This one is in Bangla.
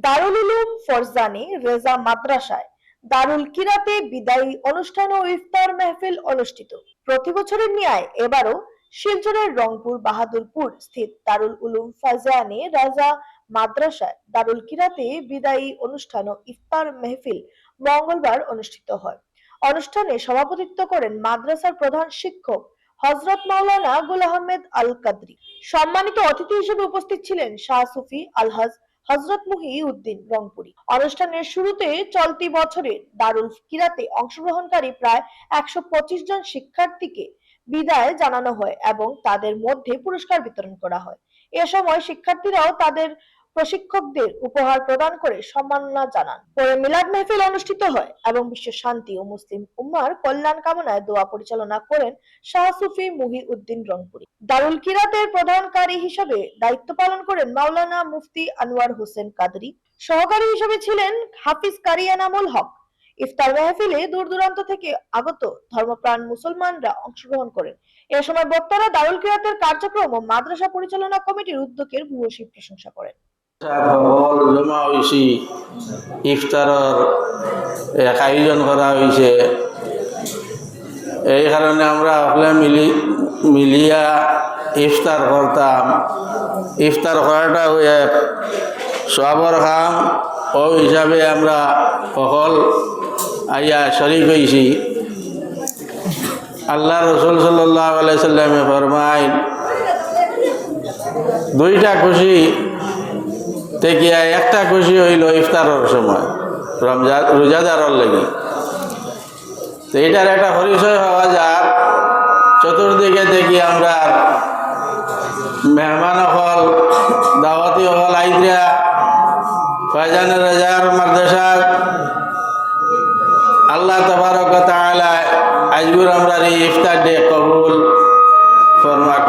দারুল উলুম ফরজানি রেজা মাদ্রাসায় দারুল কিরাতে বিদায়ী অনুষ্ঠান ও ইফতার মেহফিল অনুষ্ঠিত। প্রতি বছরের ন্যায় এবারও শিলচরের রংপুর বাহাদুরপুর স্থিত দারুল উলুম ফরজানি রেজা মাদ্রাসায় দারুল কিরাতে বিদায়ী অনুষ্ঠান ও ইফতার মেহফিল মঙ্গলবার অনুষ্ঠিত হয়। অনুষ্ঠানে সভাপতিত্ব করেন মাদ্রাসার প্রধান শিক্ষক হযরত মাওলানা গুল আহমেদ আল কাদরি। সম্মানিত অতিথি হিসেবে উপস্থিত ছিলেন শাহ সুফি আলহাজ হযরত মুহিউদ্দিন রংপুরী। অনুষ্ঠানের শুরুতে চলতি বছরে দারুল কিরাতে অংশগ্রহণকারী প্রায় ১২৫ জন শিক্ষার্থীকে বিদায় জানানো হয় এবং তাদের মধ্যে পুরস্কার বিতরণ করা হয়। এ সময় শিক্ষার্থীরাও তাদের প্রশিক্ষকদের উপহার প্রদান করে সম্মাননা জানান। পরে মিলাদ মেহফিল অনুষ্ঠিত হয় এবং বিশ্ব শান্তি ও মুসলিম উম্মাহর কল্যাণ কামনায় দোয়া পরিচালনা করেন শাহ সুফি মুহিউদ্দিন রংপুরী। দারুল কিরাতের প্রধান কারী হিসেবে দায়িত্ব পালন করেন মাওলানা মুফতি আনোয়ার হোসেন কাদরী। সহকারী হিসেবে ছিলেন হাফিজ কারি এনামুল হক। ইফতার মাহফিলে দূর দূরান্ত থেকে আগত ধর্মপ্রাণ মুসলমানরা অংশগ্রহণ করেন। এ সময় বক্তারা দারুল কিরাতের কার্যক্রম ও মাদ্রাসা পরিচালনা কমিটির উদ্যোগের ভূয়সী প্রশংসা করেন। সকল জমা হয়েছি, ইফতারের এক আয়োজন করা হয়েছে। এই কারণে আমরা সকলে মিলিয়া ইফতার করতাম। ইফতার করাটাও এক সবর কাম, ও হিসাবে আমরা সকল আইয়া শরীক হয়েছি। আল্লাহ রসুল সাল্লাল্লাহু আলাইহি সাল্লামে ফরমায়, দুইটা খুশি থেকে একটা খুশি হইল ইফতারের সময় রোজাদারের লাগি। তো এটার একটা পরিচয় হওয়া যাক। চতুর্দিকে দেখি আমরা মেহমান হল, দাওয়াতি হল আইদ্রা ফয়জান রাজার মাদ্রাসার আল্লাহ তাবারক ওয়া তাআলা আজগুর আমরা ইফতার ডে কবুল ফরমাক।